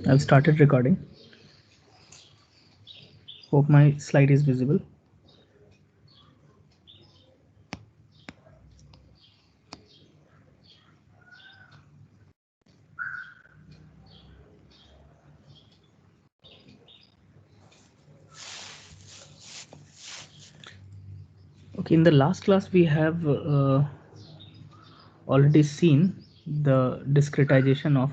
I've started recording. Hope my slide is visible. Okay, in the last class we have already seen the discretization of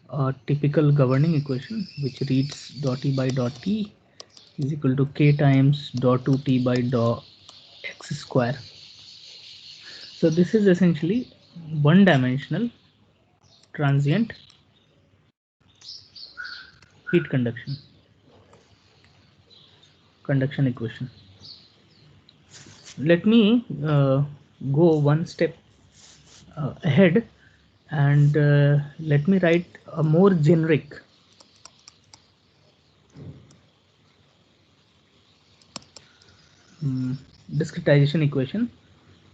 a typical governing equation, which reads dot e by dot t is equal to k times dot 2t by dot x square. So this is essentially one-dimensional transient heat conduction equation. Let me go one step ahead and let me write a more generic discretization equation,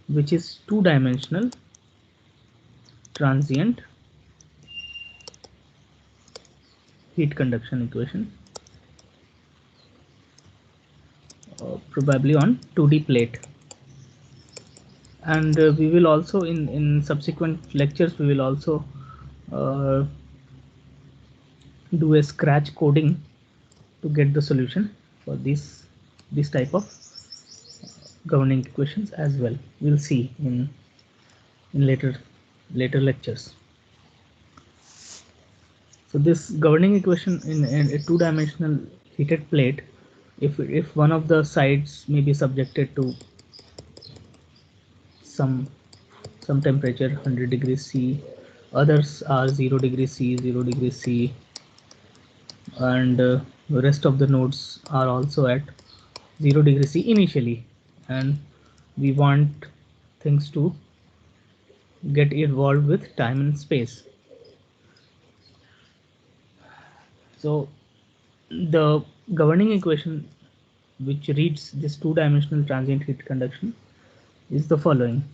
which is two-dimensional transient heat conduction equation, probably on 2D plate. And we will also in subsequent lectures we will also uh, do a scratch coding to get the solution for this type of governing equations as well. We'll see in later lectures. So this governing equation in a two-dimensional heated plate, if one of the sides may be subjected to some temperature 100 degrees C, others are 0 degrees C, 0 degrees C, and the rest of the nodes are also at 0 degrees C initially, and we want things to get involved with time and space. So the governing equation which reads this two-dimensional transient heat conduction is the following: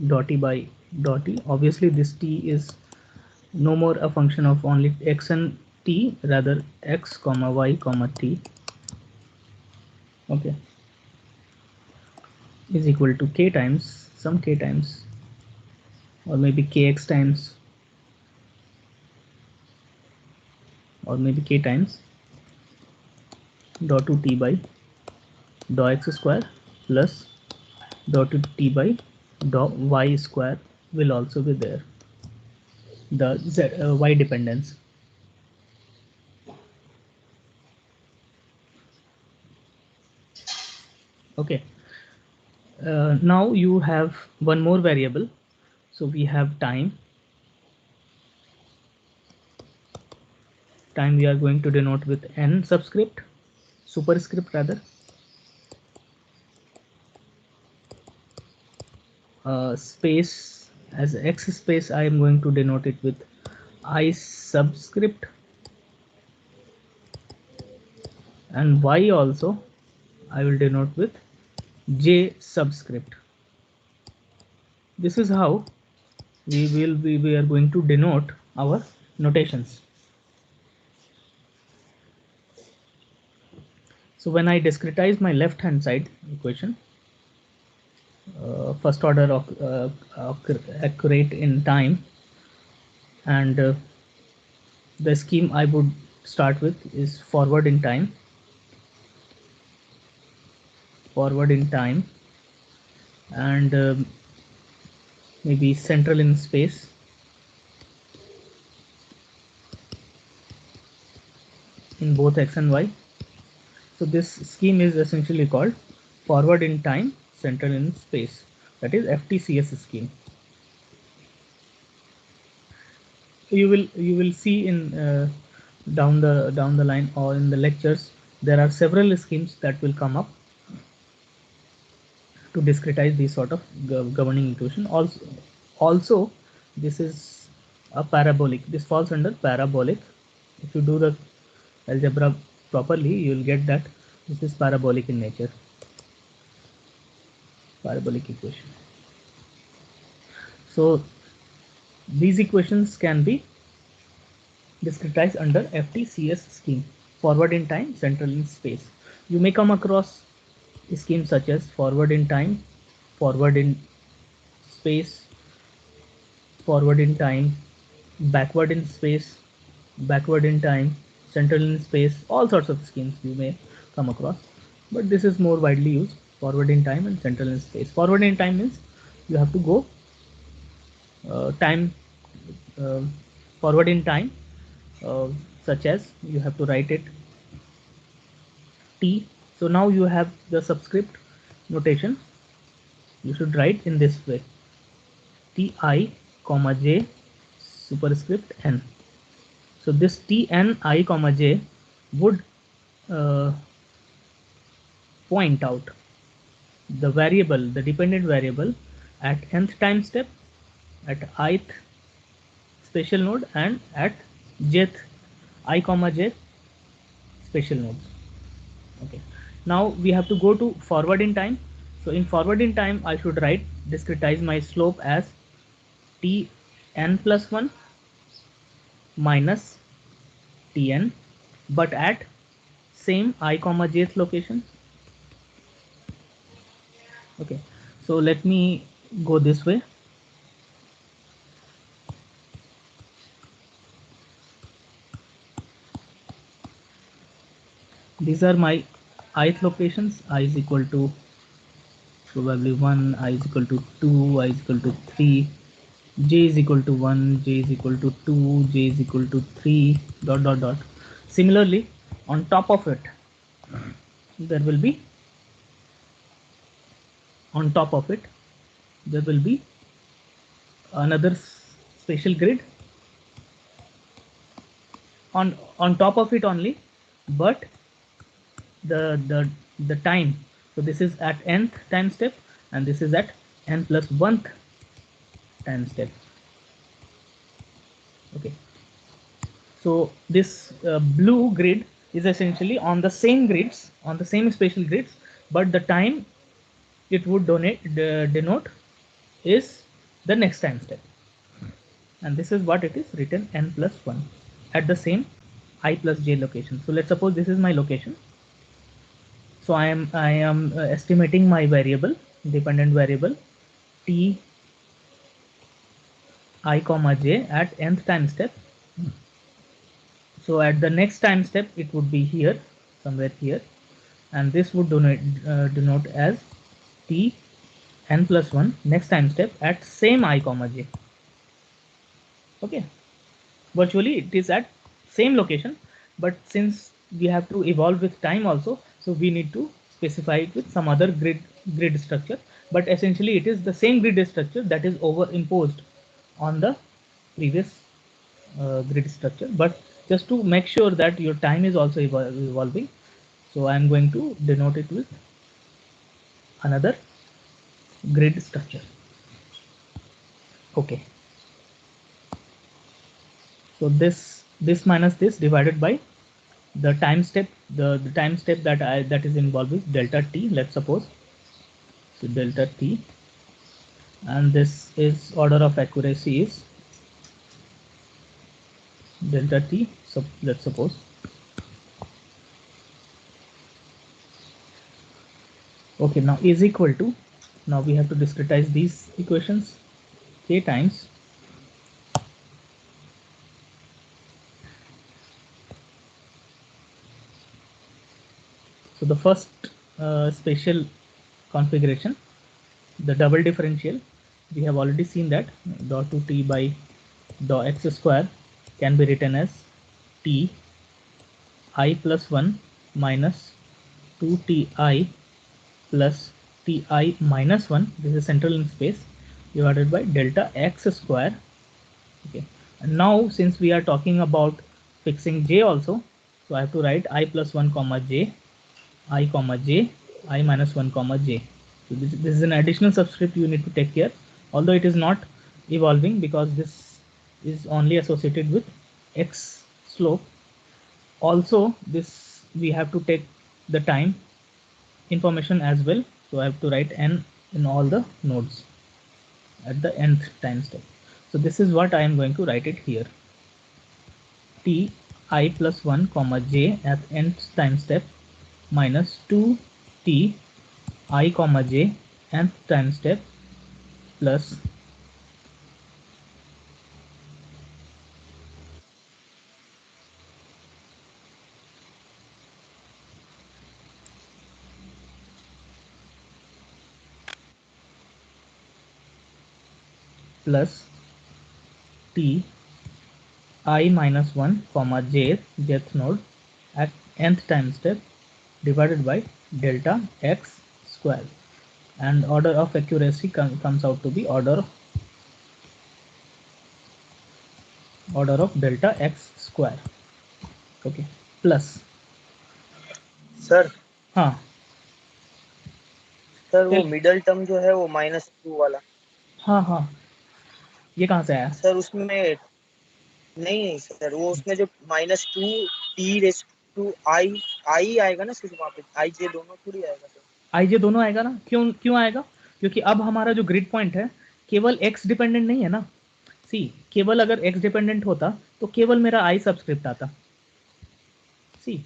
dot e by dot e. Obviously this t is no more a function of only x and t, rather x comma y comma t, okay, is equal to k times some k times, or maybe kx times, or maybe k times dot 2 t by dot x square plus dot 2 t by dot y square will also be there, the y dependence. Okay, now you have one more variable. So we have time we are going to denote with n subscript, superscript rather. Space, as x space I am going to denote it with I subscript, and y also I will denote with j subscript. This is how we are going to denote our notations. So when I discretize my left hand side equation, first order of accurate in time, and the scheme I would start with is forward in time, and maybe central in space, in both x and y. So this scheme is essentially called forward in time, central in space, that is FTCS scheme. You will see in down the line or in the lectures, there are several schemes that will come up to discretize these sort of governing equation. Also this is a parabolic. This falls under parabolic. If you do the algebra properly, you will get that this is parabolic in nature, parabolic equation. So These equations can be discretized under FTCS scheme, forward in time, central in space. You may come across schemes such as forward in time, forward in space, forward in time, backward in space, backward in time, central in space, all sorts of schemes you may come across. But this is more widely used, forward in time and central in space. Forward in time means you have to go time uh, forward in time, uh, such as you have to write it t. So now you have the subscript notation. You should write in this way: ti comma j superscript n. So this t n I comma j would uh, point out the variable, the dependent variable at nth time step, at ith spatial node, and at jth I comma j spatial nodes. Okay. Now we have to go to forward in time. So in forward in time, I should write, discretize my slope as t n plus 1 minus tn, but at same I comma jth location. Okay, so let me go this way. These are my ith locations. I is equal to probably 1, I is equal to 2, I is equal to 3, j is equal to 1, j is equal to 2, j is equal to 3, dot dot dot. Similarly, on top of it, there will be, on top of it, there will be another spatial grid on top of it only, but the time. So this is at nth time step, and this is at n plus 1th time step. Okay, so this blue grid is essentially on the same grids, on the same spatial grids, but the time it would denote is the next time step, and this is what it is written: n plus 1 at the same I plus j location. So let's suppose this is my location. So I am estimating my variable, dependent variable t I comma j at nth time step. So at the next time step, it would be here, somewhere here, and this would denote as t n plus 1 next time step at same I comma j. Okay, virtually it is at same location, but since we have to evolve with time also, so we need to specify it with some other grid structure, but essentially it is the same grid structure that is overimposed on the previous grid structure. But just to make sure that your time is also evolving, so I'm going to denote it with another grid structure. Okay, so this minus this divided by the time step, the time step that is involved with delta t, let's suppose. So delta t, and this is order of accuracy is delta t, so let's suppose. Okay, now is equal to, now we have to discretize these equations, k times so the first spatial configuration, the double differential, we have already seen that dou 2t by dou x square can be written as t I plus 1 minus 2ti plus ti minus 1, this is central in space, divided by delta x square. Okay, and now since we are talking about fixing j also, so I have to write I plus 1 comma j, I comma j, I minus 1 comma j. So this is an additional subscript you need to take care, although it is not evolving because this is only associated with x slope. Also this we have to take the time information as well, so I have to write n in all the nodes at the nth time step. So this is what I am going to write it here. T I plus 1 comma j at nth time step minus 2 t I comma j nth time step plus t I minus 1 comma jth node at nth time step divided by delta x square, and order of accuracy comes out to be order of delta x square. Okay plus sir हाँ sir वो tell middle term जो है वो -2 वाला, हाँ हाँ ये कहाँ से आया? सर उसमें नहीं सर, वो उसमें जो -2 टी रेस टू आई आई आएगा ना, सिर्फ वहाँ पे आई जे दोनों थोड़ी आएगा सर। आई जे दोनों आएगा ना, क्यों क्यों आएगा? क्योंकि अब हमारा जो ग्रिड पॉइंट है केवल एक्स डिपेंडेंट नहीं है ना। सी केवल अगर एक्स डिपेंडेंट होता तो केवल मेरा आई सबस्क्रिप्ट आता। सी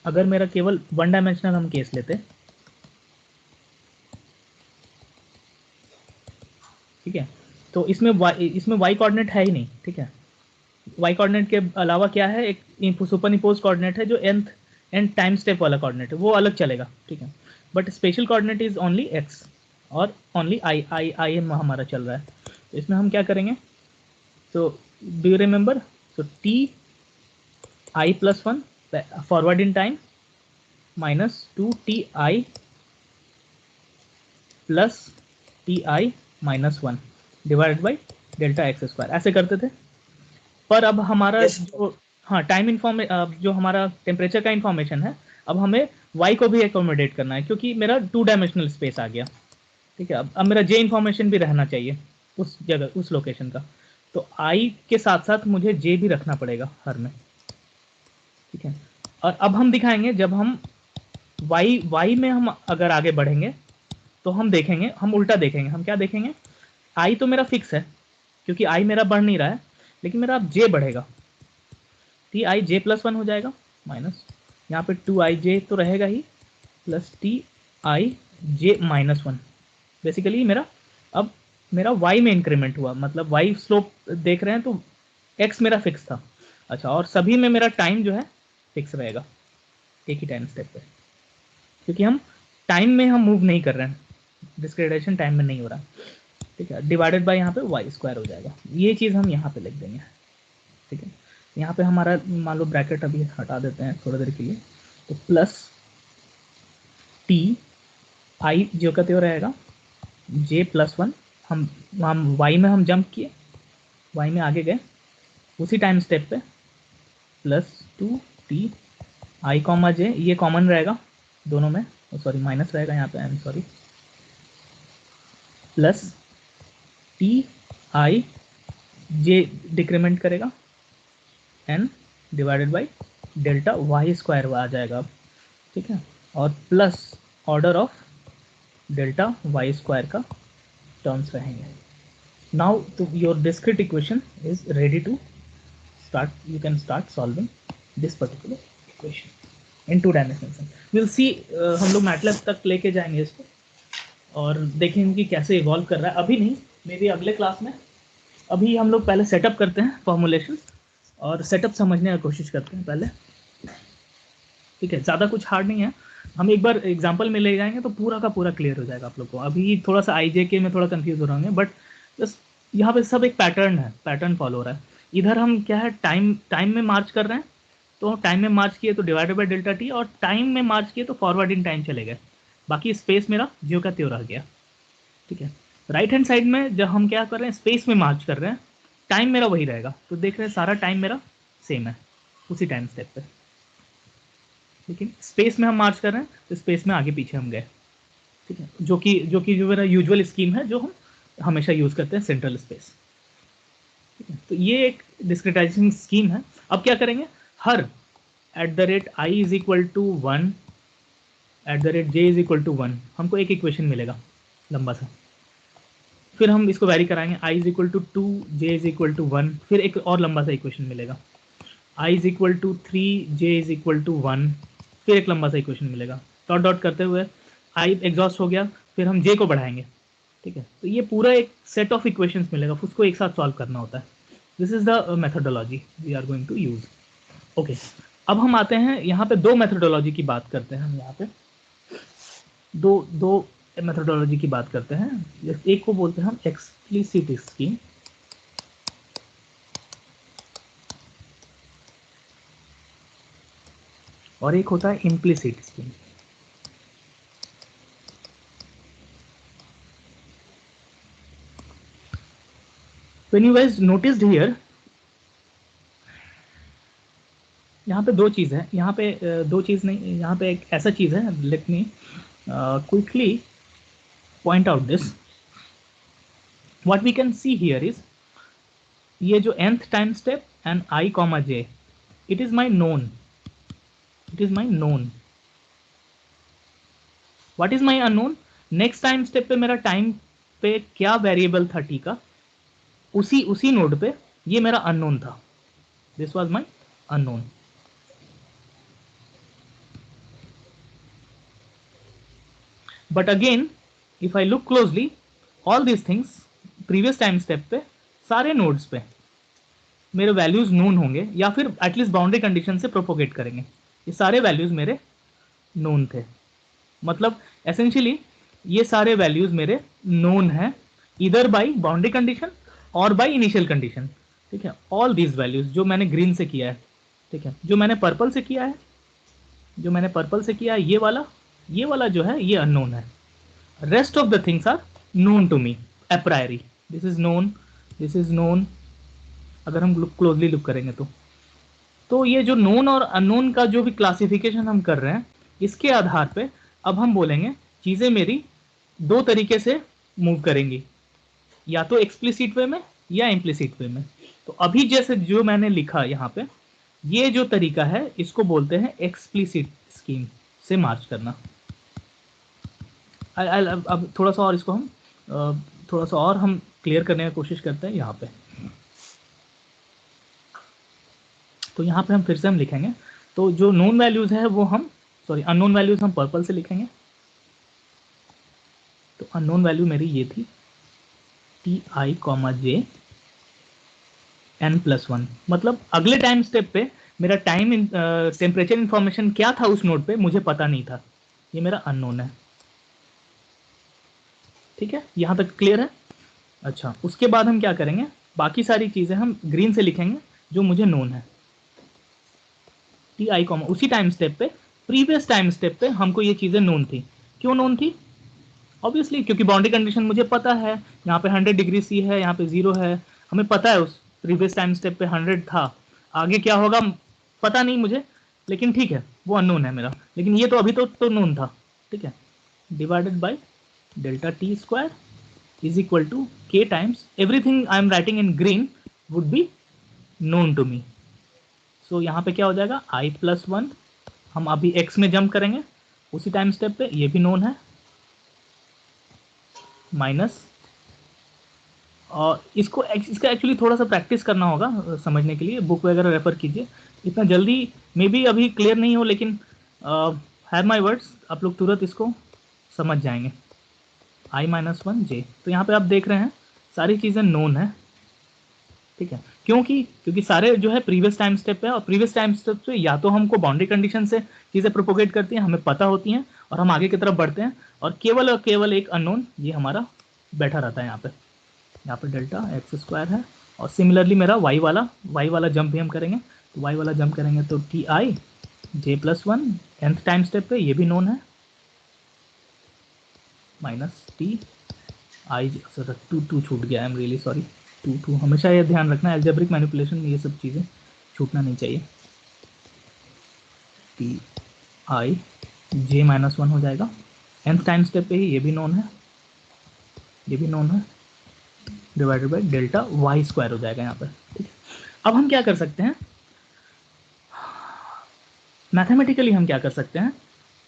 अगर मेरा केवल वन डायमेंशनल हम केस लेते, ठीक है, तो इसमें वाई कोऑर्डिनेट है ही नहीं, ठीक है। वाई कोऑर्डिनेट के अलावा क्या है, एक सुपर इम्पोज कोऑर्डिनेट है जो nth टाइम स्टेप वाला कोऑर्डिनेट है, वो अलग चलेगा, ठीक है। But special coordinate is only X और only I I I M हमारा चल रहा है। तो इसमें हम क्या करेंगे, तो डू यू रिमेंबर, तो T I plus 1 forward in time minus 2 T I plus T I minus 1 divided by delta X square, ऐसे करते थे। पर अब हमारा यस सर। जो हाँ टाइम जो हमारा टेम्परेचर का इन्फॉर्मेशन है, अब हमें y को भी एकोमोडेट करना है क्योंकि मेरा 2 डायमेंशनल स्पेस आ गया, ठीक है। अब मेरा j इन्फॉर्मेशन भी रहना चाहिए उस जगह उस लोकेशन का, तो i के साथ साथ मुझे j भी रखना पड़ेगा हर में, ठीक है। और अब हम दिखाएंगे जब हम y में हम अगर आगे बढ़ेंगे तो हम देखेंगे, हम उल्टा देखेंगे। हम क्या देखेंगे, i तो मेरा फिक्स है क्योंकि i मेरा बढ़ नहीं रहा है, लेकिन मेरा अब j बढ़ेगा, टी आई जे प्लस 1 हो जाएगा माइनस, यहाँ पे 2 आई जे तो रहेगा ही, plus T I J minus 1। Basically मेरा अब मेरा y में इंक्रीमेंट हुआ, मतलब y स्लोप देख रहे हैं तो x मेरा फिक्स था। अच्छा, और सभी में मेरा टाइम जो है फिक्स रहेगा एक ही टाइम स्टेप पे, क्योंकि हम टाइम में हम मूव नहीं कर रहे हैं, डिस्क्रिटाइजेशन टाइम में नहीं हो रहा, ठीक है। डिवाइडेड बाय यहाँ पे वाई स्क्वायर हो जाएगा, ये चीज़ हम यहाँ पे लिख देंगे, ठीक है। यहाँ पे हमारा मान लो ब्रैकेट अभी हटा देते हैं थोड़ी देर के लिए, तो प्लस टी आई जो का त्यो रहेगा जे प्लस 1, हम वाई में हम जंप किए, वाई में आगे गए उसी टाइम स्टेप पे, प्लस 2 टी आई कॉमा जे, ये कॉमन रहेगा दोनों में, सॉरी माइनस रहेगा यहाँ पे, I am sorry, plus T I J decrement करेगा N divided by delta Y square आ जाएगा अब, ठीक है। और plus order of delta Y square का टर्म्स रहेंगे। नाउ तो your discrete equation is ready to start, you can start solving this particular equation in 2 dimension. Will see, हम लोग मैटलैब तक लेके जाएंगे इसको और देखेंगे कि कैसे इवॉल्व कर रहा है। अभी नहीं, मे बी अगले क्लास में। अभी हम लोग पहले सेटअप करते हैं फॉर्मुलेशन और सेटअप समझने की कोशिश करते हैं पहले, ठीक है। ज़्यादा कुछ हार्ड नहीं है, हम एक बार एग्जांपल में ले जाएंगे तो पूरा का पूरा क्लियर हो जाएगा आप लोग को। अभी थोड़ा सा आई के में थोड़ा कंफ्यूज हो रहे होंगे, बट बस यहाँ पे सब एक पैटर्न है, पैटर्न फॉलो हो रहा है। इधर हम क्या है, टाइम में मार्च कर रहे हैं, तो टाइम में मार्च किए तो डिवाइडेड बाई डेल्टा टी, और टाइम में मार्च किए तो फॉरवर्ड इन टाइम चले गए, बाकी स्पेस मेरा ज्यों का त्यों रह गया, ठीक है। राइट हैंड साइड में जब हम क्या कर रहे हैं, स्पेस में मार्च कर रहे हैं, टाइम मेरा वही रहेगा, तो देख रहे हैं सारा टाइम मेरा सेम है उसी टाइम स्टेप पे, लेकिन स्पेस में हम मार्च कर रहे हैं तो स्पेस में आगे पीछे हम गए, ठीक है। जो मेरा यूजुअल स्कीम है जो हम हमेशा यूज़ करते हैं, सेंट्रल स्पेस, ठीक है। तो ये एक डिस्क्रिटाइजेशन स्कीम है। अब क्या करेंगे, हर at the rate I is equal to 1, at the rate J is equal to 1, हमको एक इक्वेशन मिलेगा, लंबा सा। फिर हम इसको वैरी कराएंगे, i is equal to 2, j is equal to 1, फिर एक और लंबा सा इक्वेशन मिलेगा, i is equal to 3, j is equal to 1, फिर एक लंबा सा इक्वेशन मिलेगा। डॉट डॉट करते हुए i एग्जॉस्ट हो गया, फिर हम j को बढ़ाएंगे, ठीक है। तो ये पूरा एक सेट ऑफ इक्वेशंस मिलेगा, उसको एक साथ सॉल्व करना होता है। This is the methodology we are going to use. Okay, अब हम आते हैं यहाँ पे दो मेथोडोलॉजी की बात करते हैं। हम यहाँ पे दो दो मेथोडोलॉजी की बात करते हैं। एक को बोलते हैं हम एक्सप्लिसिट स्कीम, और एक होता है implicit scheme. When you guys noticed here, यहाँ पे दो चीज़ है, यहाँ पे दो चीज़ नहीं, यहाँ पे एक ऐसा चीज़ है, let me quickly point out this. What we can see here is ये जो nth time step and i comma j, it is my known, it is my known. What is my unknown? Next time step पे मेरा time पे क्या variable था t का, उसी node पे ये मेरा अननोन था। This was my unknown. But again if I look closely, all these things previous time step पे सारे नोड्स पे मेरे वैल्यूज नोन होंगे, या फिर एटलीस्ट बाउंड्री कंडीशन से प्रोपोगेट करेंगे। ये सारे वैल्यूज मेरे नोन थे, मतलब एसेंशियली ये सारे वैल्यूज मेरे नोन है, इधर बाई बाउंड्री कंडीशन और बाई इनिशियल कंडीशन, ठीक है। ऑल दीज वैल्यूज जो मैंने ग्रीन से किया है, ठीक है, जो मैंने पर्पल से किया है, जो मैंने पर्पल से किया है, ये वाला जो है ये अननोन है। Rest of the things are known to me a priori. This is known, this is known. अगर हम क्लोजली लुक करेंगे तो ये जो नोन और अननोन का जो भी क्लासिफिकेशन हम कर रहे हैं, इसके आधार पे अब हम बोलेंगे चीज़ें मेरी दो तरीके से मूव करेंगी, या तो एक्सप्लिसिट वे में या इम्प्लिसिट वे में। तो अभी जैसे जो मैंने लिखा यहाँ पे, ये जो तरीका है इसको बोलते हैं एक्सप्लिसिट स्कीम से मार्च करना। अब थोड़ा सा और इसको हम थोड़ा सा और हम क्लियर करने की कोशिश करते हैं यहाँ पे। तो यहाँ पे हम फिर से हम लिखेंगे, तो जो नोन वैल्यूज है वो हम, सॉरी अननोन वैल्यूज हम पर्पल से लिखेंगे। तो अननोन वैल्यू मेरी ये थी T I comma J N plus one, मतलब अगले टाइम स्टेप पे मेरा टाइम टेम्परेचर इंफॉर्मेशन क्या था उस नोड पे मुझे पता नहीं था, ये मेरा अननोन है, ठीक है। यहाँ तक क्लियर है? अच्छा, उसके बाद हम क्या करेंगे, बाकी सारी चीज़ें हम ग्रीन से लिखेंगे जो मुझे नोन है। टी आई कॉमा उसी टाइम स्टेप पे, प्रीवियस टाइम स्टेप पे हमको ये चीज़ें नोन थी। क्यों नोन थी? ऑब्वियसली क्योंकि बाउंड्री कंडीशन मुझे पता है, यहाँ पे 100 डिग्री सी है, यहाँ पे 0 है, हमें पता है उस प्रीवियस टाइम स्टेप पे 100 था, आगे क्या होगा पता नहीं मुझे, लेकिन ठीक है वो अननोन है मेरा, लेकिन ये तो अभी तो नोन था, ठीक है। Divided by delta T square is equal to K times everything I am writing in green would be known to me. So यहाँ पे क्या हो जाएगा, आई प्लस वन, हम अभी एक्स में जंप करेंगे उसी टाइम स्टेप पे, ये भी नोन है, माइनस, और इसका एक्चुअली थोड़ा सा प्रैक्टिस करना होगा समझने के लिए, बुक वगैरह रेफर कीजिए। इतना जल्दी मे बी अभी क्लियर नहीं हो, लेकिन हैव माई वर्ड्स, आप लोग तुरंत इसको समझ जाएंगे। आई माइनस वन जे, तो यहाँ पे आप देख रहे हैं सारी चीज़ें नोन है, ठीक है। क्योंकि सारे जो है प्रीवियस टाइम स्टेप है, और प्रीवियस टाइम स्टेप से या तो हमको बाउंड्री कंडीशन से चीज़ें प्रोपोगेट करती हैं, हमें पता होती हैं, और हम आगे की तरफ बढ़ते हैं, और केवल एक अननोन ये हमारा बैठा रहता है यहाँ पे डेल्टा एक्स स्क्वायर है। और सिमिलरली मेरा वाई वाला जंप भी हम करेंगे, तो वाई वाला जंप करेंगे तो T I J plus one nth time step पे, ये भी नोन है, minus T I, sir two छूट गया, I am really sorry, two हमेशा ये ध्यान रखना, एल्जेब्रिक मैनिपुलेशन में ये सब चीज़ें छूटना नहीं चाहिए। T I J minus one हो जाएगा, nth टाइम स्टेप पे ही ये भी नोन है, ये भी नोन है, divided by delta Y square हो जाएगा यहाँ पर, ठीक है। अब हम क्या कर सकते हैं, मैथमेटिकली हम क्या कर सकते हैं,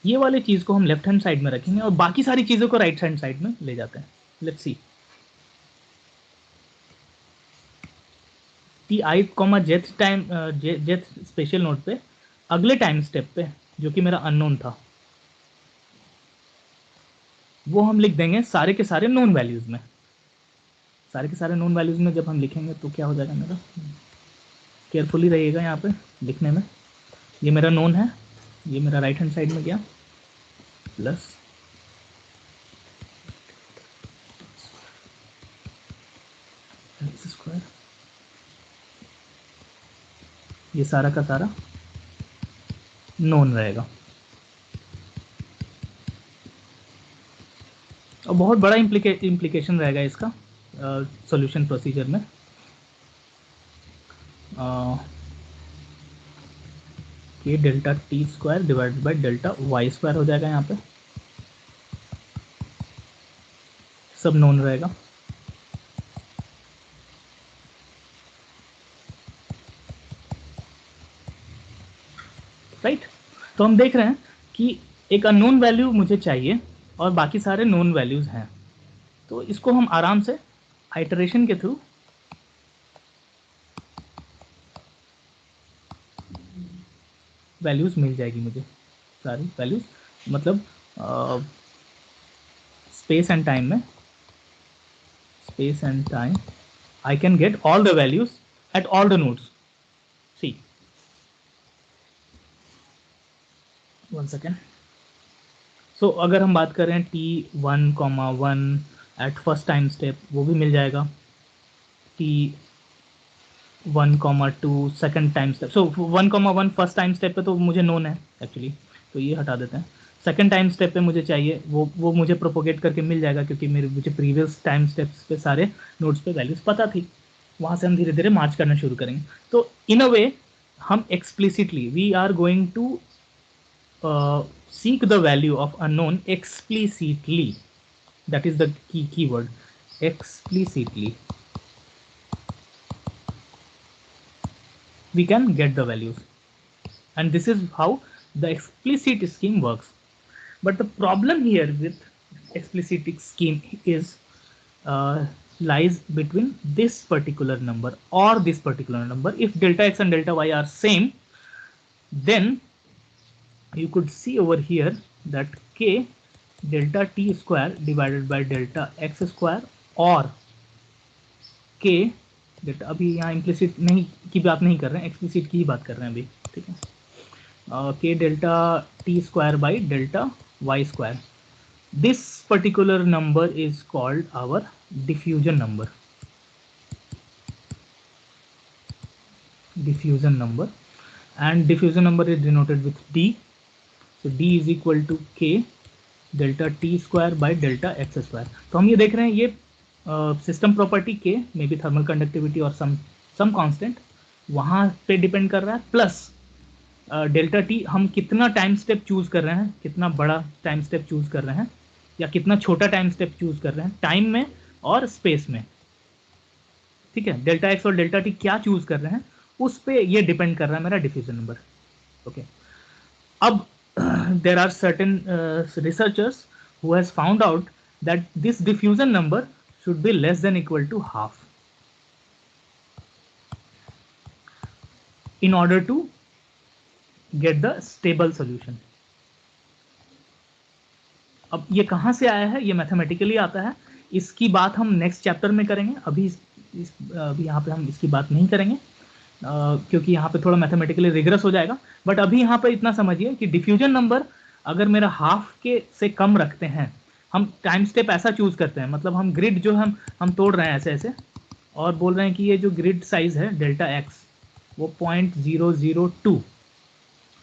ये वाले चीज को हम लेफ्ट हैंड साइड में रखेंगे और बाकी सारी चीजों को राइट हैंड साइड में ले जाते हैं। Let's see, T I comma जेथ टाइम जेथ स्पेशल नोड पे अगले टाइम स्टेप पे जो कि मेरा अननोन था, वो हम लिख देंगे सारे के सारे नोन वैल्यूज में। सारे के सारे नोन वैल्यूज में जब हम लिखेंगे तो क्या हो जाएगा मेरा, केयरफुली रहिएगा यहाँ पे लिखने में। ये मेरा नोन है, ये मेरा राइट हैंड साइड में गया, प्लस एक्स स्क्वायर, ये सारा का सारा नोन रहेगा। और बहुत बड़ा इम्प्लीकेशन रहेगा इसका सॉल्यूशन प्रोसीजर में। ये delta T square divided by delta Y square हो जाएगा, यहाँ पे सब नोन रहेगा। राइट, तो हम देख रहे हैं कि एक अननोन वैल्यू मुझे चाहिए और बाकी सारे नोन वैल्यूज हैं, तो इसको हम आराम से आइटरेशन के थ्रू वैल्यूज मिल जाएगी मुझे, सारी वैल्यूज, मतलब स्पेस एंड टाइम में, space and time I can get all the values at all the nodes. See, one second. So अगर हम बात करें t1,1 at first time step, वो भी मिल जाएगा। t1,2 सेकंड टाइम स्टेप, सो 1,1 फर्स्ट टाइम स्टेप पे तो मुझे नोन है एक्चुअली, तो ये हटा देते हैं। सेकंड टाइम स्टेप पे मुझे चाहिए, वो मुझे प्रोपोगेट करके मिल जाएगा क्योंकि मुझे प्रीवियस टाइम स्टेप्स पे सारे नोड्स पे वैल्यूज पता थी। वहाँ से हम धीरे धीरे मार्च करना शुरू करेंगे। तो इन अ वे हम explicitly we are going to seek the value of unknown explicitly. That is the keyword, explicitly. We can get the values, and this is how the explicit scheme works. But the problem here with explicit scheme is lies between this particular number or this particular number. If delta x and delta y are same, then you could see over here that k delta t square divided by delta x square और k delta, अभी यहाँ implicit नहीं की बात नहीं कर रहे हैं, एक्सप्लिसिट की ही बात कर रहे हैं अभी, ठीक है। k delta t square by delta y square, this particular number is called our diffusion number, diffusion number, and diffusion number is denoted with d. So d is equal to k delta t square by delta x square. तो हम ये देख रहे हैं ये system property k में भी thermal conductivity और सम कांस्टेंट वहाँ पे डिपेंड कर रहा है, प्लस डेल्टा टी हम कितना टाइम स्टेप चूज कर रहे हैं, कितना बड़ा टाइम स्टेप चूज कर रहे हैं या कितना छोटा टाइम स्टेप चूज कर रहे हैं टाइम में और स्पेस में, ठीक है। डेल्टा एक्स और डेल्टा टी क्या चूज कर रहे हैं उस पे ये डिपेंड कर रहा है मेरा डिफ्यूजन नंबर। ओके, अब there are certain researchers who has found out that this diffusion number should be less than equal to half in order to get the stable solution. अब ये कहाँ से आया है, ये मैथमेटिकली आता है, इसकी बात हम नेक्स्ट चैप्टर में करेंगे। अभी अभी यहाँ पे हम इसकी बात नहीं करेंगे क्योंकि यहाँ पे थोड़ा मैथमेटिकली रिग्रेस हो जाएगा। बट अभी यहाँ पे इतना समझिए कि डिफ्यूजन नंबर अगर मेरा हाफ के से कम रखते हैं, हम टाइम स्टेप ऐसा चूज करते हैं, मतलब हम ग्रिड जो हम तोड़ रहे हैं ऐसे ऐसे और बोल रहे हैं कि ये जो ग्रिड साइज है डेल्टा एक्स वो 0.002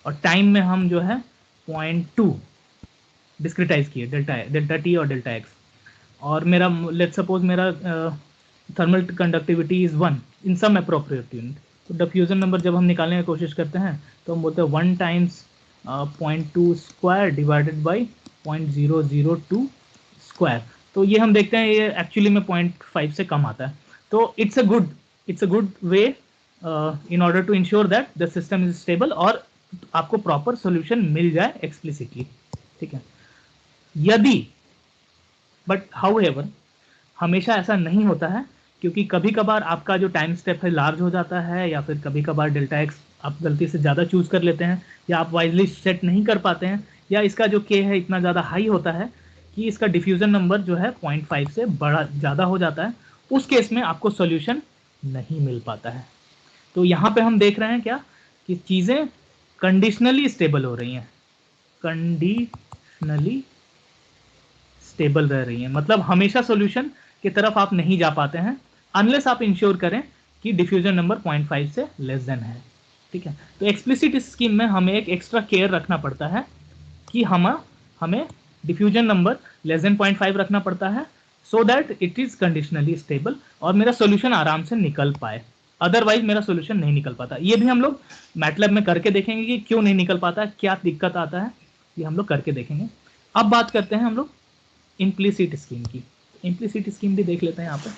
और टाइम में हम जो है 0.2 डिस्क्रिटाइज किए डेल्टा टी और डेल्टा एक्स, और मेरा लेट्स सपोज मेरा thermal conductivity is 1 in some appropriate unit. तो डिफ्यूजन नंबर जब हम निकालने की कोशिश करते हैं तो हम बोलते हैं 1 times 0.2 square divided by 0.002 square. तो ये हम देखते हैं ये एक्चुअली में 0.5 से कम आता है। तो it's a good way in order to ensure that the system is stable और आपको प्रॉपर सोल्यूशन मिल जाए एक्सप्लिसिटली। ठीक है। यदि, बट हाउएवर, हमेशा ऐसा नहीं होता है, क्योंकि कभी कभार आपका जो टाइम स्टेप है लार्ज हो जाता है, या फिर कभी कभार डेल्टा एक्स आप गलती से ज़्यादा चूज कर लेते हैं, या आप वाइजली सेट नहीं कर पाते हैं, या इसका जो के है इतना ज़्यादा हाई होता है कि इसका डिफ्यूजन नंबर जो है 0.5 से बड़ा ज़्यादा हो जाता है, उस केस में आपको सॉल्यूशन नहीं मिल पाता है। तो यहाँ पे हम देख रहे हैं क्या, कि चीज़ें कंडीशनली स्टेबल हो रही हैं, कंडीशनली स्टेबल रह रही हैं, मतलब हमेशा सॉल्यूशन की तरफ आप नहीं जा पाते हैं अनलेस आप इंश्योर करें कि डिफ्यूजन नंबर 0.5 से लेस देन है। ठीक है, तो एक्सप्लिसिट स्कीम में हमें एक एक्स्ट्रा केयर रखना पड़ता है कि हमें डिफ्यूजन नंबर लेस देन 0.5 रखना पड़ता है, so that it is conditionally stable और मेरा सोल्यूशन आराम से निकल पाए। अदरवाइज मेरा सोल्यूशन नहीं निकल पाता। ये भी हम लोग मैटलैब में करके देखेंगे कि क्यों नहीं निकल पाता है, क्या दिक्कत आता है, ये हम लोग करके देखेंगे। अब बात करते हैं हम लोग इम्प्लिसिट स्कीम की। इम्प्लिसिट स्कीम भी देख लेते हैं यहाँ पे।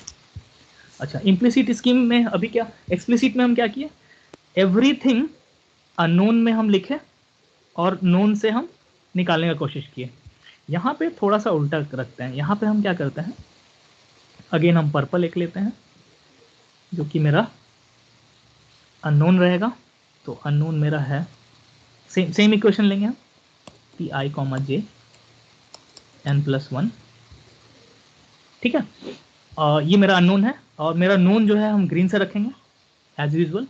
अच्छा, इम्प्लिसिट स्कीम में अभी क्या, एक्सप्लिसिट में हम क्या किए, एवरीथिंग अननोन में हम लिखे और नोन से हम निकालने का कोशिश किए। यहाँ पे थोड़ा सा उल्टा रखते हैं, यहाँ पे हम क्या करते हैं, अगेन हम पर्पल एक लेते हैं जो कि मेरा अननोन रहेगा। तो अननोन मेरा है, सेम इक्वेशन लेंगे हम, T I comma J n+1। ठीक है, ये मेरा अननोन है और मेरा नोन जो है हम ग्रीन से रखेंगे as usual,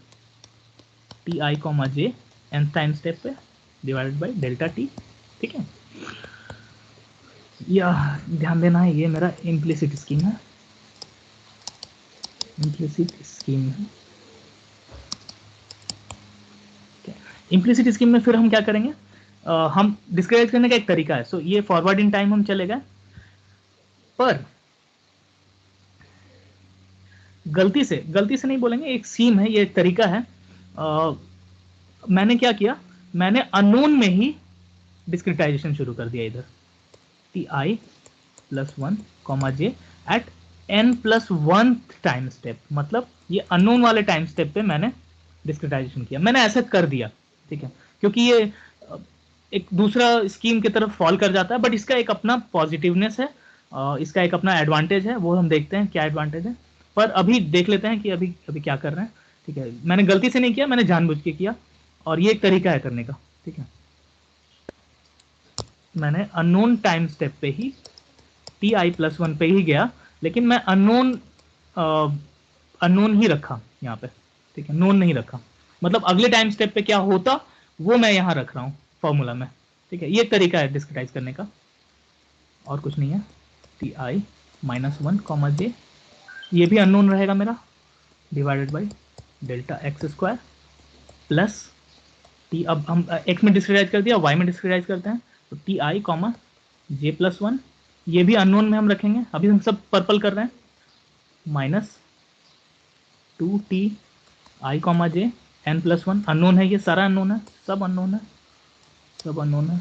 T I comma J N time step पे डिवाइडेड बाई डेल्टा टी। ठीक है, यह ध्यान देना है, ये मेरा इम्प्लिसिट स्कीम है, इम्प्लिसिट स्कीम है। इम्प्लिसिट स्कीम में फिर हम क्या करेंगे, हम डिस्क्राइब करने का एक तरीका है। सो ये फॉरवर्ड इन टाइम हम चले गए, पर गलती से नहीं बोलेंगे, एक सीम है, ये एक तरीका है। मैंने क्या किया, मैंने अननोन में ही डिस्क्रिटाइजेशन शुरू कर दिया इधर, T I +1 comma J at n+1 time step, मतलब ये अननोन वाले टाइम स्टेप पे मैंने डिस्क्रिटाइजेशन किया, मैंने ऐसे कर दिया। ठीक है, क्योंकि ये एक दूसरा स्कीम की तरफ फॉल कर जाता है, बट इसका एक अपना पॉजिटिवनेस है, इसका एक अपना एडवांटेज है, वो हम देखते हैं क्या एडवांटेज है। पर अभी देख लेते हैं कि अभी अभी क्या कर रहे हैं। ठीक है, मैंने गलती से नहीं किया, मैंने जानबूझ के किया, और ये एक तरीका है करने का। ठीक है, मैंने अननोन टाइम स्टेप पे ही टी आई +1 पे ही गया, लेकिन मैं अननोन ही रखा यहाँ पे। ठीक है, नोन नहीं रखा, मतलब अगले टाइम स्टेप पे क्या होता वो मैं यहाँ रख रहा हूँ फॉर्मूला में। ठीक है, ये तरीका है डिस्क्रिटाइज करने का, और कुछ नहीं है। टी आई -1 कॉमा जे, ये भी अननोन रहेगा मेरा, divided by delta X square plus T, अब हम एक्स में डिस्क्रिटाइज कर दिया, वाई में डिस्क्रिटाइज करते हैं, तो टी आई कॉमा जे+1, ये भी अननोन में हम रखेंगे, अभी हम सब पर्पल कर रहे हैं, -2t(i, j n+1), अननोन है, ये सारा अननोन है, सब अननोन है, सब अननोन है।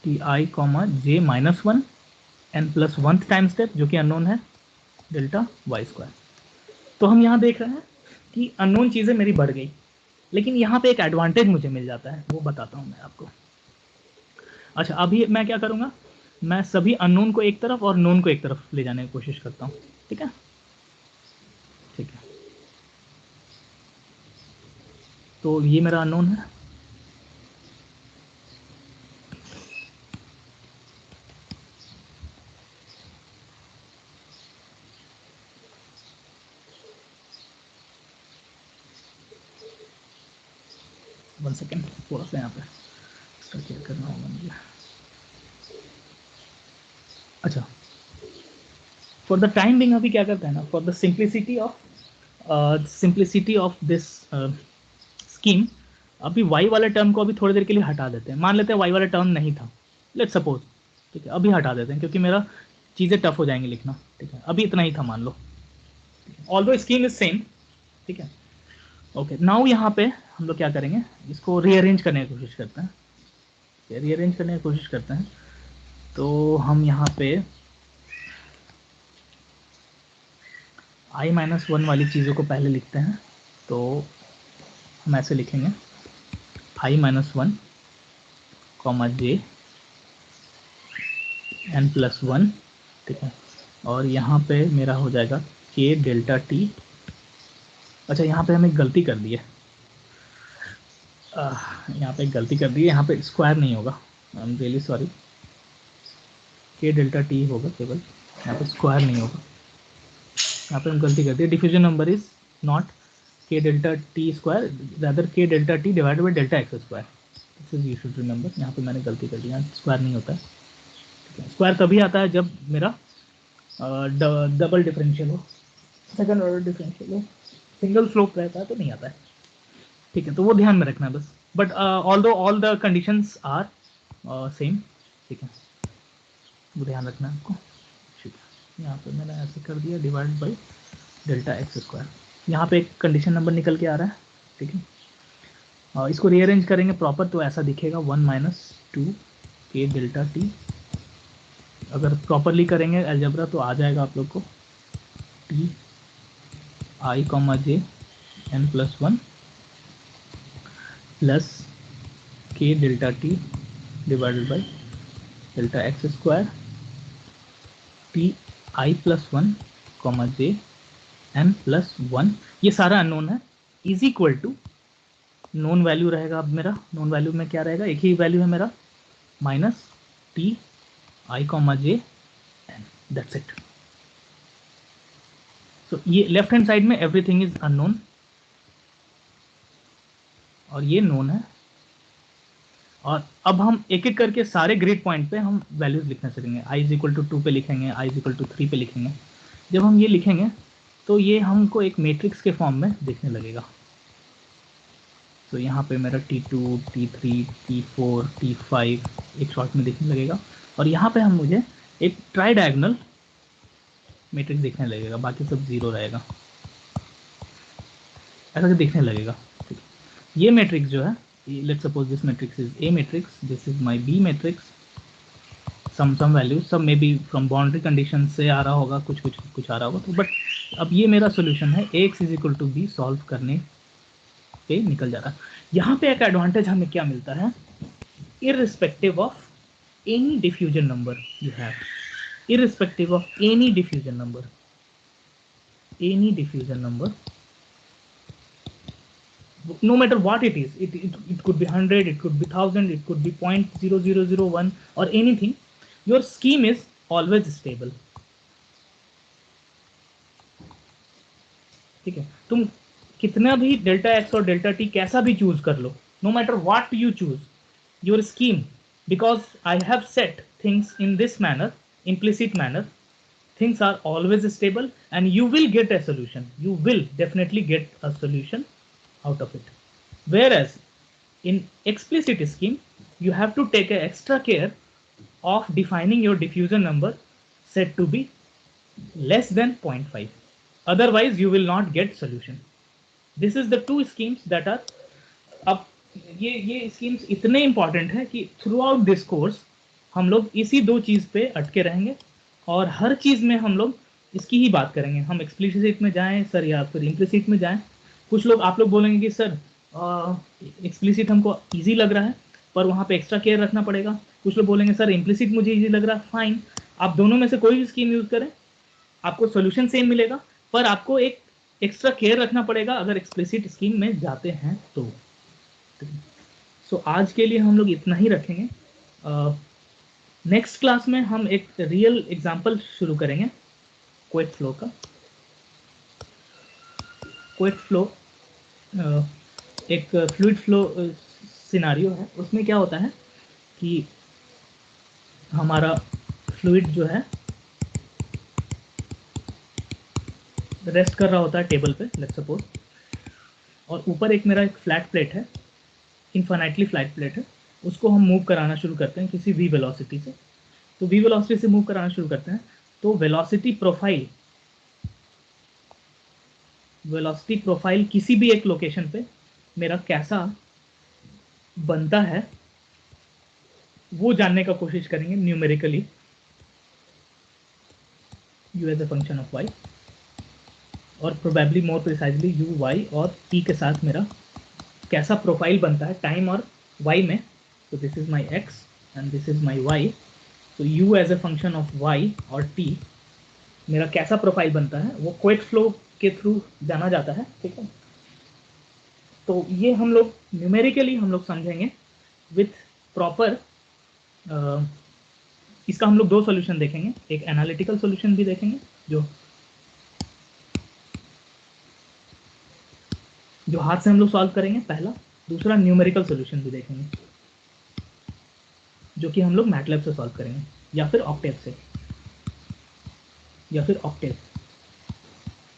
ti(j-1) n+1 टाइम स्टेप जो कि अननोन है, डेल्टा y²। तो हम यहाँ देख रहे हैं कि अननोन चीज़ें मेरी बढ़ गई, लेकिन यहाँ पे एक एडवांटेज मुझे मिल जाता है, वो बताता हूँ मैं आपको। अच्छा, अभी मैं क्या करूँगा, मैं सभी अननोन को एक तरफ और नोन को एक तरफ ले जाने की कोशिश करता हूँ। ठीक है, ठीक है, तो ये मेरा अननोन है, वन सेकेंड, थोड़ा सा यहाँ पे इसका क्या करना होगा मुझे। अच्छा, फॉर द टाइम बिंग अभी क्या करते हैं ना, for the simplicity of this scheme, अभी वाई वाले टर्म को अभी थोड़ी देर के लिए हटा देते हैं, मान लेते हैं वाई वाला टर्म नहीं था, लेट्स सपोज। ठीक है, अभी हटा देते हैं क्योंकि मेरा चीज़ें टफ हो जाएंगी लिखना। ठीक है, अभी इतना ही था मान लो, ऑल्दो स्कीम इज सेम। ठीक है, ओके, नाउ यहाँ पे हम लोग क्या करेंगे, इसको रीअरेंज करने की कोशिश करते हैं, रीअरेंज करने की कोशिश करते हैं। तो हम यहाँ पे i-1 वाली चीज़ों को पहले लिखते हैं, तो हम ऐसे लिखेंगे i-1 कॉमा j n+1, ठीक है। और यहाँ पे मेरा हो जाएगा k डेल्टा t। अच्छा, यहाँ पे हम एक गलती कर दी है, यहाँ पे एक गलती कर दी है, यहाँ पे स्क्वायर नहीं होगा, आई am really sorry, k delta t होगा केवल, यहाँ पे स्क्वायर नहीं होगा। यहाँ पे हम गलती कर दी है, diffusion number is not k delta t square, rather k delta t divided by delta X square, this is you should remember. यहाँ पे मैंने गलती कर दी, यहाँ स्क्वायर नहीं होता है, ठीक है। स्क्वायर तभी आता है जब मेरा डबल डिफरेंशियल हो, सेकंड ऑर्डर डिफरेंशियल हो, सिंगल स्लोप रहता है तो नहीं आता है, ठीक है। तो वो ध्यान में रखना है बस, but all the conditions are same, ठीक है, वो ध्यान रखना है आपको, ठीक है। यहाँ पे मैंने ऐसे कर दिया divide by delta X square, यहाँ पे एक कंडीशन नंबर निकल के आ रहा है, ठीक है। इसको रीअरेंज करेंगे प्रॉपर तो ऐसा दिखेगा 1 - 2 k डेल्टा टी। अगर प्रॉपरली करेंगे अलजेब्रा तो आ जाएगा आप लोग को T I comma J n+1 plus k delta T divided by delta X square T i+1 comma J n+1, ये सारा अननोन है, is equal to known value रहेगा। अब मेरा नोन वैल्यू में क्या रहेगा, एक ही वैल्यू है मेरा, minus T I comma J N, that's it. So ये लेफ्ट हैंड साइड में एवरीथिंग इज अननोन और ये नोन है। और अब हम एक एक करके सारे ग्रिड पॉइंट पे हम वैल्यूज लिखना सीखेंगे, i इज इक्वल टू 2 पे लिखेंगे, i इज इक्वल टू 3 पे लिखेंगे। जब हम ये लिखेंगे तो ये हमको एक मैट्रिक्स के फॉर्म में दिखने लगेगा। तो यहाँ पे मेरा T2, T3, T4, T5 एक शॉर्ट में दिखने लगेगा, और यहाँ पे हम मुझे एक ट्राई डायगोनल मैट्रिक्स दिखने लगेगा, बाकी सब जीरो रहेगा, ऐसा दिखने लगेगा, ठीक है। ये मैट्रिक्स जो है, let's suppose this matrix is A matrix, this is my B matrix, some value, सब may be from boundary condition से आ रहा होगा, कुछ आ रहा होगा, तो बट अब ये मेरा सोल्यूशन है, Ax is equal to B solve करने पे निकल जा रहा है। यहाँ पे एक एडवांटेज हमें क्या मिलता है, irrespective of any diffusion number you have, irrespective of any diffusion number, no matter what it is, it could be 100, it could be 1000, it could be 0.0001 or anything, your scheme is always stable, ठीक है। तुम कितना भी delta X और delta T कैसा भी choose कर लो, no matter what you choose, your scheme, because I have set things in this manner, implicit manner, things are always stable and you will get a solution, you will definitely get a solution out of it. Whereas in explicit scheme you have to take a extra care of defining your diffusion number set to be less than 0.5, otherwise you will not get solution. This is the two schemes that are, अब ये schemes इतने important है कि through out this course हम लोग इसी दो चीज़ पे अटके रहेंगे, और हर चीज़ में हम लोग इसकी ही बात करेंगे। हम एक्सप्लिसिट में जाएं सर या फिर इम्प्लिसिट में जाएं, कुछ लोग आप लोग बोलेंगे कि सर एक्सप्लिसिट हमको इजी लग रहा है पर वहाँ पे एक्स्ट्रा केयर रखना पड़ेगा, कुछ लोग बोलेंगे सर इम्प्लिसिट मुझे इजी लग रहा है, फाइन, आप दोनों में से कोई भी स्कीम यूज़ करें आपको सोल्यूशन सेम मिलेगा, पर आपको एक एक्स्ट्रा केयर रखना पड़ेगा अगर एक्सप्लिसिट स्कीम में जाते हैं तो। सो आज के लिए हम लोग इतना ही रखेंगे। नेक्स्ट क्लास में हम एक रियल एग्जांपल शुरू करेंगे क्वेट फ्लो का। क्वेट फ्लो एक फ्लूइड फ्लो सिनारियो है, उसमें क्या होता है कि हमारा फ्लूइड जो है रेस्ट कर रहा होता है टेबल पे, लेट्स सपोज, और ऊपर एक मेरा एक फ्लैट प्लेट है, इन्फाइनाइटली फ्लैट प्लेट है, उसको हम मूव कराना शुरू करते हैं किसी v वेलोसिटी से। तो v वेलोसिटी से मूव कराना शुरू करते हैं तो वेलोसिटी प्रोफाइल किसी भी एक लोकेशन पे मेरा कैसा बनता है वो जानने का कोशिश करेंगे numerically, u as a function of y। और probably more precisely U Y और टी के साथ मेरा कैसा प्रोफाइल बनता है टाइम और वाई में. तो this is my X and this is my Y. तो U as a function of Y और टी मेरा कैसा प्रोफाइल बनता है वो क्वेट फ्लो के थ्रू जाना जाता है. ठीक है, तो ये हम लोग न्यूमेरिकली हम लोग समझेंगे विथ प्रॉपर. इसका हम लोग दो सॉल्यूशन देखेंगे, एक एनालिटिकल सॉल्यूशन भी देखेंगे जो हाथ से हम लोग सॉल्व करेंगे पहला. दूसरा न्यूमेरिकल सॉल्यूशन भी देखेंगे जो कि हम लोग मैटलैब से सॉल्व करेंगे या फिर ऑक्टेव से या फिर ऑक्टेव.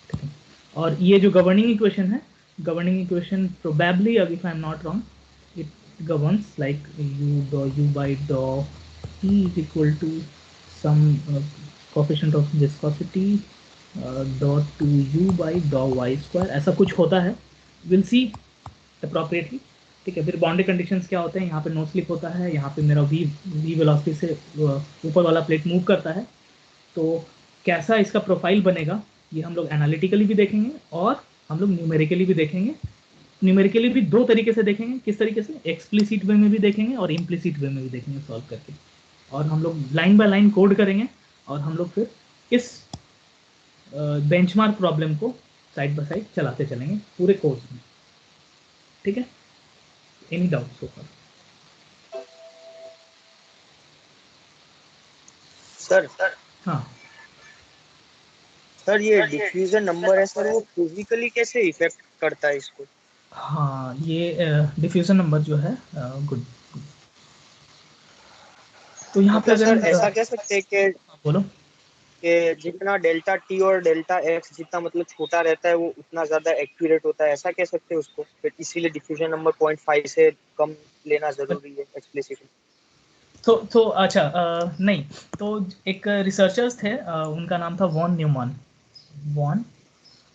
ठीक है, और ये जो गवर्निंग इक्वेशन है, गवर्निंग इक्वेशन प्रोबेबली, अब if I am not wrong, it governs like u by dou t is equal to some coefficient of viscosity dot to u by dou y square, ऐसा कुछ होता है. Will see appropriately. ठीक है, फिर boundary conditions क्या होते हैं, यहाँ पे नो स्लिप होता है, यहाँ पे मेरा v वेलोसिटी से ऊपर वाला प्लेट मूव करता है. तो कैसा इसका प्रोफाइल बनेगा ये हम लोग एनालिटिकली भी देखेंगे और हम लोग न्यूमेरिकली भी देखेंगे. न्यूमेरिकली भी दो तरीके से देखेंगे. किस तरीके से, एक्सप्लिसिट वे में भी देखेंगे और इम्प्लिसिट वे में भी देखेंगे सॉल्व करके. और हम लोग लाइन बाय लाइन कोड करेंगे और हम लोग फिर इस बेंचमार्क प्रॉब्लम को साइड बाय साइड चलाते चलेंगे पूरे कोर्स में. ठीक है, एनी डाउट सो फार? सर हाँ सर ये डिफ्यूजन नंबर है सर, वो फिजिकली कैसे इफेक्ट करता है इसको? हाँ, ये डिफ्यूजन नंबर जो है, गुड. तो यहाँ पे मतलब अगर सर हम ऐसा कह सकते हैं कि बोलो. जितना डेल्टा टी और डेल्टा एक्स जितना मतलब छोटा रहता है वो उतना ज्यादा एक्यूरेट होता है, ऐसा कह सकते हैं उसको, फिर इसीलिए डिफ्यूजन नंबर 0.5 से कम लेना जरूरी है एक्सप्लिसिटली. तो अच्छा, नहीं, तो एक रिसर्चर्स थे, उनका नाम था वॉन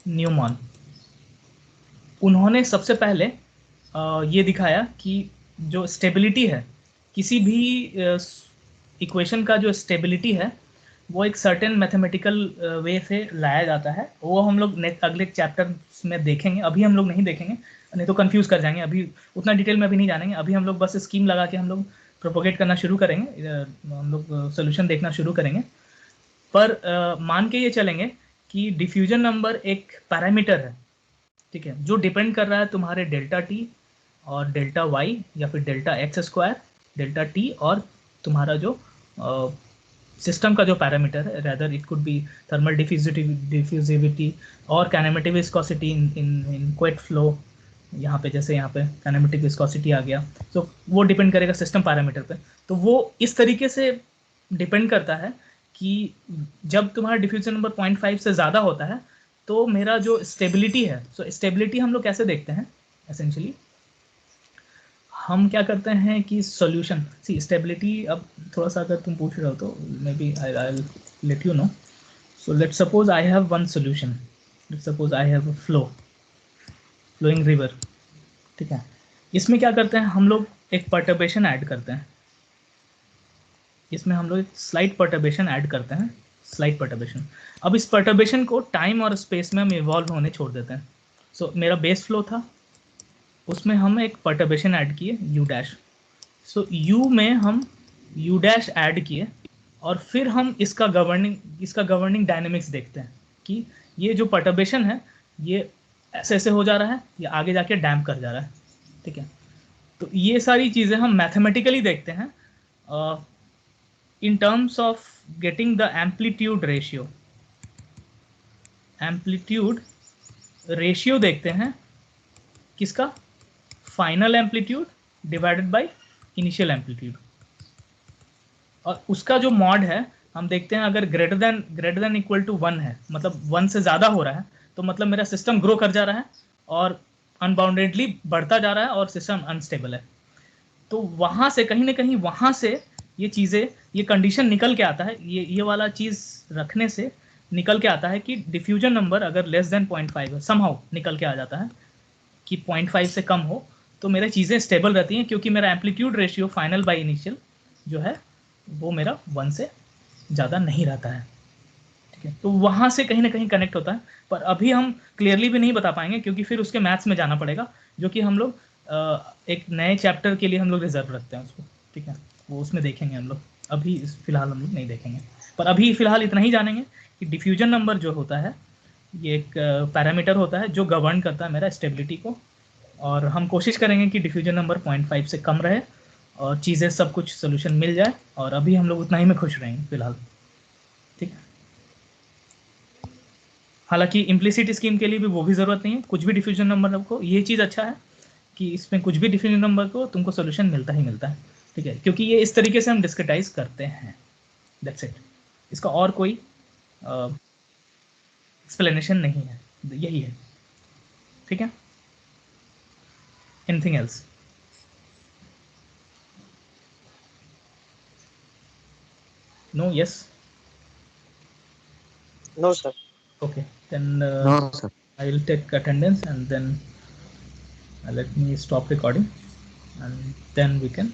न्यूमॉन. उन्होंने सबसे पहले ये दिखाया कि जो स्टेबिलिटी है किसी भी इक्वेशन का, जो स्टेबिलिटी है वो एक सर्टेन मैथमेटिकल वे से लाया जाता है. वो हम लोग अगले चैप्टर में देखेंगे, अभी हम लोग नहीं देखेंगे, नहीं तो कंफ्यूज कर जाएंगे. अभी उतना डिटेल में अभी नहीं जानेंगे. अभी हम लोग बस स्कीम लगा के हम लोग प्रोपोगेट करना शुरू करेंगे, हम लोग सोल्यूशन देखना शुरू करेंगे. पर मान के ये चलेंगे कि डिफ्यूजन नंबर एक पैरामीटर है. ठीक है, जो डिपेंड कर रहा है तुम्हारे डेल्टा टी और डेल्टा वाई या फिर delta X square, delta T और तुम्हारा जो सिस्टम का जो पैरामीटर है, rather it could be thermal diffusivity और काइनेमेटिक विस्कोसिटी इन क्वेट फ्लो. यहाँ पे जैसे यहाँ पे काइनेमेटिक विस्कोसिटी आ गया, तो वो डिपेंड करेगा सिस्टम पैरामीटर पे. तो वो इस तरीके से डिपेंड करता है कि जब तुम्हारा डिफ्यूजन नंबर 0.5 से ज़्यादा होता है तो मेरा जो स्टेबिलिटी है, सो स्टेबिलिटी हम लोग कैसे देखते हैं, एसेंशियली हम क्या करते हैं कि सॉल्यूशन सी स्टेबिलिटी. अब थोड़ा सा अगर तुम पूछ रहे हो तो maybe I let you know. So let suppose I have one solution. Let suppose I have a flowing river. ठीक है, इसमें क्या करते हैं हम लोग, एक पर्टर्बेशन ऐड करते हैं. इसमें हम लोग एक स्लाइट पर्टर्बेशन ऐड करते हैं, स्लाइट पर्टर्बेशन. अब इस पर्टर्बेशन को टाइम और स्पेस में हम इवॉल्व होने छोड़ देते हैं. सो मेरा बेस फ्लो था, उसमें हम एक पर्टर्बेशन ऐड किए यू डैश. सो यू में हम यू डैश ऐड किए और फिर हम इसका गवर्निंग डायनेमिक्स देखते हैं कि ये जो पर्टर्बेशन है ये ऐसे ऐसे हो जा रहा है, ये आगे जाके डैम्प कर जा रहा है. ठीक है, तो ये सारी चीज़ें हम मैथमेटिकली देखते हैं in terms of getting the amplitude ratio देखते हैं किसका, final amplitude divided by initial amplitude. और उसका जो मॉड है हम देखते हैं, अगर ग्रेटर देन इक्वल टू 1 है, मतलब 1 से ज़्यादा हो रहा है, तो मतलब मेरा सिस्टम ग्रो कर जा रहा है और अनबाउंडेडली बढ़ता जा रहा है और सिस्टम अनस्टेबल है. तो वहाँ से कहीं ना कहीं वहाँ से ये चीज़ें, ये कंडीशन निकल के आता है, ये वाला चीज़ रखने से निकल के आता है कि डिफ्यूजन नंबर अगर लेस देन 0.5 है, समहाउ निकल के आ जाता है कि 0.5 से कम हो तो मेरा चीज़ें स्टेबल रहती हैं, क्योंकि मेरा amplitude ratio final by initial जो है वो मेरा 1 से ज़्यादा नहीं रहता है. ठीक है, तो वहां से कहीं ना कहीं कनेक्ट होता है, पर अभी हम क्लियरली भी नहीं बता पाएंगे क्योंकि फिर उसके मैथ्स में जाना पड़ेगा, जो कि हम लोग एक नए चैप्टर के लिए हम लोग रिजर्व रखते हैं उसको, ठीक है, वो उसमें देखेंगे हम लोग, अभी फिलहाल हम लोग नहीं देखेंगे। पर अभी फिलहाल इतना ही जानेंगे कि डिफ्यूजन नंबर जो होता है ये एक पैरामीटर होता है जो गवर्न करता है मेरा स्टेबिलिटी को, और हम कोशिश करेंगे कि डिफ्यूजन नंबर 0.5 से कम रहे और चीज़ें सब कुछ सोल्यूशन मिल जाए, और अभी हम लोग उतना ही में खुश रहेंगे फिलहाल, ठीक है। हालांकि इम्प्लिसिट स्कीम के लिए भी वो भी ज़रूरत नहीं है, कुछ भी डिफ्यूजन नंबर को, ये चीज़ अच्छा है कि इसमें कुछ भी डिफ्यूजन नंबर को तुमको सोल्यूशन मिलता ही मिलता है, ठीक है, क्योंकि ये इस तरीके से हम डिस्क्रिटाइज करते हैं, दैट्स इट, इसका और कोई एक्सप्लेनेशन नहीं है, यही है, ठीक है। Anything else? No? Yes? No sir. Okay, then no sir. I will take attendance and then let me stop recording and then we can